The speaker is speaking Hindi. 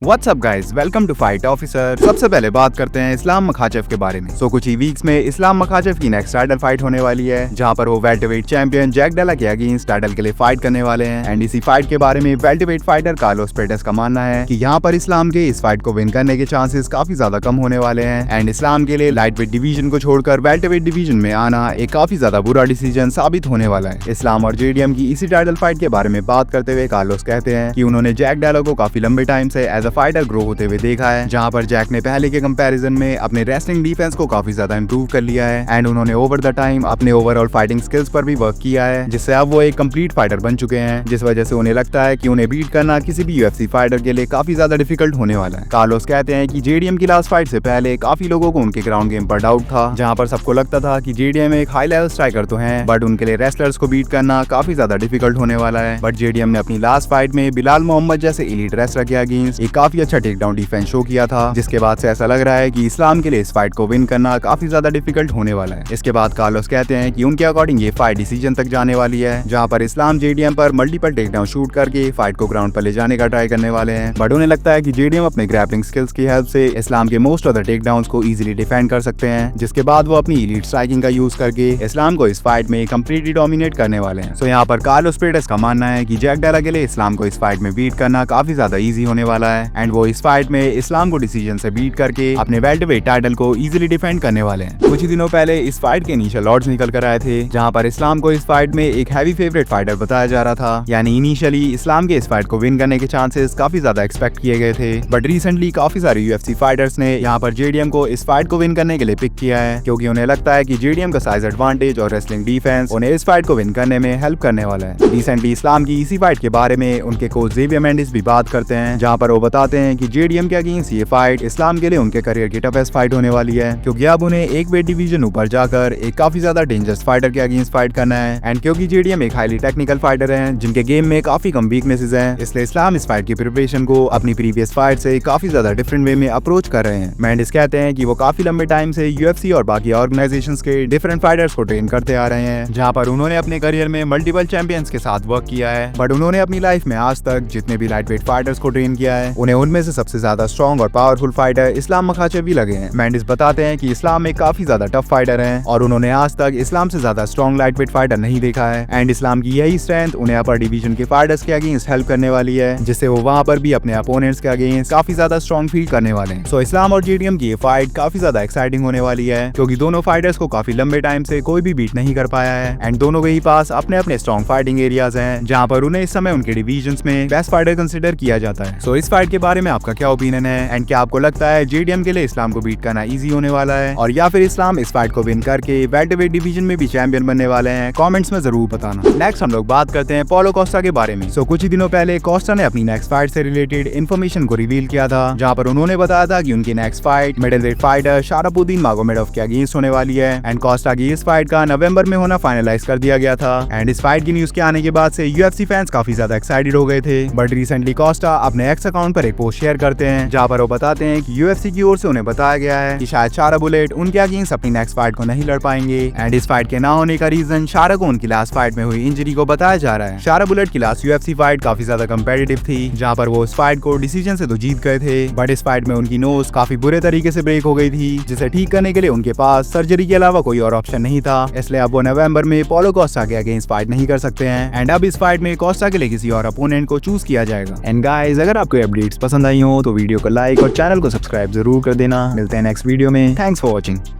WhatsApp guys, welcome to fight officer. सबसे पहले बात करते हैं इस्लाम मखाचेव के बारे में। कुछ ही वीक्स में इस्लाम मखाचेव की नेक्स्ट टाइटल फाइट होने वाली है, जहां पर वो वेल्टरवेट चैंपियन जैक डेला के अगेंस्ट टाइटल के लिए फाइट करने वाले हैं। एंड इसी फाइट के बारे में वेल्टरवेट फाइटर कार्लोस पेरेस का मानना है कि यहाँ पर इस्लाम के इस फाइट को विन करने के चांसेस काफी ज्यादा कम होने वाले हैं। एंड इस्लाम के लिए लाइटवेट डिवीजन को छोड़कर वेल्टरवेट डिवीजन में आना एक काफी ज्यादा बुरा डिसीजन साबित होने वाला है। इस्लाम और जेडीएम की इसी टाइटल फाइट के बारे में बात करते हुए कार्लोस कहते हैं कि उन्होंने जैक डेला को काफी लंबे टाइम से एज अ फाइटर ग्रो होते हुए देखा है, जहां पर जैक ने पहले के कंपैरिजन में अपने रेसलिंग डिफेंस को काफी ज्यादा इंप्रूव कर लिया है। एंड उन्होंने ओवर द टाइम अपने ओवरऑल फाइटिंग स्किल्स पर भी वर्क किया है, जिससे अब वो एक कंप्लीट फाइटर बन चुके हैं, जिस वजह से उन्हें लगता है कि उन्हें बीट करना किसी भी यूएफसी फाइटर के लिए काफी ज्यादा डिफिकल्ट होने वाला है। कार्लोस कहते हैं कि जेडीएम की लास्ट फाइट से पहले काफी लोगों को उनके ग्राउंड गेम पर डाउट था, जहां पर सबको लगता था कि जेडीएम एक हाई लेवल स्ट्राइकर तो है, बट उनके लिए रेसलर्स को बीट करना काफी ज्यादा डिफिकल्ट होने वाला है। बट जेडीएम ने अपनी लास्ट फाइट में बिलाल मोहम्मद जैसे एलीट रेसलर के अगेंस्ट एक काफी अच्छा टेक डाउन डिफेंस शो किया था, जिसके बाद से ऐसा लग रहा है कि इस्लाम के लिए इस फाइट को विन करना काफी ज्यादा डिफिकल्ट होने वाला है। इसके बाद कार्लोस कहते हैं कि उनके अकॉर्डिंग ये फाइट डिसीजन तक जाने वाली है, जहां पर इस्लाम जेडीएम पर मल्टीपल टेकडाउन शूट करके फाइट को ग्राउंड पर ले जाने का ट्राई करने वाले हैं। बट उन्हें लगता है कि जेडीएम अपने ग्रैपलिंग स्किल्स की हेल्प से इस्लाम के मोस्ट ऑफ द टेकडाउन्स को इजीली डिफेंड कर सकते हैं, जिसके बाद वो अपनी एलीट स्ट्राइकिंग का यूज करके इस्लाम को इस फाइट में कंप्लीटली डोमिनेट करने वाले हैं। सो यहाँ पर कार्लोस पेरेस का मानना है कि जैक डेला के लिए इस्लाम को इस फाइट में बीट करना काफी ज्यादा इजी होने वाला है, एंड वो इस फाइट में इस्लाम को डिसीजन से बीट करके अपने वेल्टरवेट टाइटल को इजीली डिफेंड करने वाले हैं। कुछ ही दिनों पहले इस फाइट के इनिशियल ऑड्स निकल कर आए थे, जहां पर इस्लाम को इस फाइट में एक हैवी फेवरेट फाइटर बताया जा रहा था। यानी इनिशियली इस्लाम के इस फाइट को विन करने के चांसेस काफी ज्यादा एक्सपेक्ट किए गए थे, बट रिसेंटली काफी सारे यूएफसी फाइटर्स ने यहाँ पर जेडीएम को इस फाइट को विन करने के लिए पिक किया है, क्योंकि उन्हें लगता है कि जेडीएम का साइज एडवांटेज और रेसलिंग डिफेंस उन्हें इस फाइट को विन करने में हेल्प करने वाला है। रिसेंटली इस्लाम की इसी फाइट के बारे में उनके कोच जेवियर मेंडिस भी बात करते हैं, जहाँ पर वो बताते हैं कि जेडीएम के अगेंस्ट ये फाइट इस्लाम के लिए उनके करियर की टफेस्ट फाइट होने वाली है, क्योंकि अब उन्हें एक वेट डिवीजन ऊपर जाकर एक काफी ज्यादा डेंजरस फाइटर के अगेंस्ट फाइट करना है। एंड क्योंकि जेडीएम एक हाईली टेक्निकल फाइटर है जिनके गेम में काफी कम वीकनेसेस हैं, इसलिए इस्लाम इस फाइट की प्रिपरेशन को अपनी प्रीवियस फाइट से काफी ज्यादा डिफरेंट वे में अप्रोच कर रहे हैं। मेंडिस कहते हैं कि वो काफी लंबे टाइम से यूएफसी और बाकी ऑर्गेनाइजेशंस के डिफरेंट फाइटर्स को ट्रेन करते आ रहे हैं, जहां पर उन्होंने अपने करियर में मल्टीपल चैंपियंस के साथ वर्क किया है। बट उन्होंने अपनी लाइफ में आज तक जितने भी लाइटवेट फाइटर्स को ट्रेन किया है, उन्हें उनमें से सबसे ज्यादा स्ट्रॉन्ग और पावरफुल फाइटर इस्लाम मखाचेव भी लगे हैं। मेंडिस बताते हैं कि इस्लाम एक काफी ज्यादा टफ फाइटर है, और उन्होंने आज तक इस्लाम से ज्यादा स्ट्रॉन्ग लाइटवेट फाइटर नहीं देखा है। एंड इस्लाम की यही स्ट्रेंथ उन्हें अपर डिवीजन के फाइटर्स के अगेंस्ट हेल्प करने वाली है, जिससे वो वहां पर भी अपने अपोनेंट्स के अगेंस्ट काफी ज्यादा स्ट्रॉन्ग फील करने वाले हैं। सो इस्लाम और जेडीएम की ये फाइट काफी ज्यादा एक्साइटिंग होने वाली है, क्योंकि दोनों फाइटर्स को काफी लंबे टाइम से कोई भी बीट नहीं कर पाया है, एंड दोनों के ही पास अपने अपने स्ट्रॉन्ग फाइटिंग एरियाज हैं, जहां पर उन्हें इस समय उनके डिवीजन्स में बेस्ट फाइटर कंसिडर किया जाता है। सो इस फाइट के बारे में आपका क्या ओपिनियन है, एंड क्या आपको लगता है जेडीएम के लिए इस्लाम को बीट करना इजी होने वाला है, और या फिर इस्लाम इस फाइट को विन करके वेल्टरवेट डिवीजन में भी चैंपियन बनने वाले हैं? कमेंट्स में जरूर बताना। नेक्स्ट हम लोग बात करते हैं पॉलो कोस्टा के बारे में। कुछ ही दिनों पहले कोस्टा ने अपनी नेक्स्ट फाइट से रिलेटेड इन्फॉर्मेशन को रिवील किया था, जहां पर उन्होंने बताया था कि उनकी नेक्स्ट फाइट मिडलवेट फाइटर शारापुद्दीन मागोमेडोव के अगेंस्ट होने वाली है। एंड कोस्टा की इस फाइट का नवंबर में होना फाइनलाइज कर दिया गया था। एंड इस फाइट की न्यूज के आने के बाद से यूएफसी फैंस काफी ज्यादा एक्साइटेड हो गए थे। बट रिसेंटली कोस्टा अपने एक्स अकाउंट पर एक पोस्ट शेयर करते हैं, जहां पर वो बताते हैं कि यूएफसी की ओर से उन्हें बताया गया है कि शायद शारा बुलेट उनके अगेंस्ट अपनी नेक्स्ट फाइट को नहीं लड़ पाएंगे। एंड इस फाइट के ना होने का रीजन शारा को उनकी लास्ट फाइट में हुई इंजरी को बताया जा रहा है। शारा बुलेट की लास्ट यूएफसी फाइट काफी ज्यादा कंपेटिटिव थी, जहां पर वो इस फाइट को डिसीजन से तो जीत गए थे, बट इस फाइट में उनकी नोज काफी बुरे तरीके से ब्रेक हो गई थी, जिसे ठीक करने के लिए उनके पास सर्जरी के अलावा कोई और ऑप्शन नहीं था। इसलिए अब वो नवंबर में पॉलो कोस्टा के अगेंस्ट फाइट नहीं कर सकते हैं। एंड अब इस फाइट में कोस्टा के लिए किसी और अपोनेंट को चूज किया जाएगा। एंड गाइस, अगर आपको अपडेट्स पसंद आई हो तो वीडियो को लाइक और चैनल को सब्सक्राइब जरूर कर देना। मिलते हैं नेक्स्ट वीडियो में। Thanks for watching.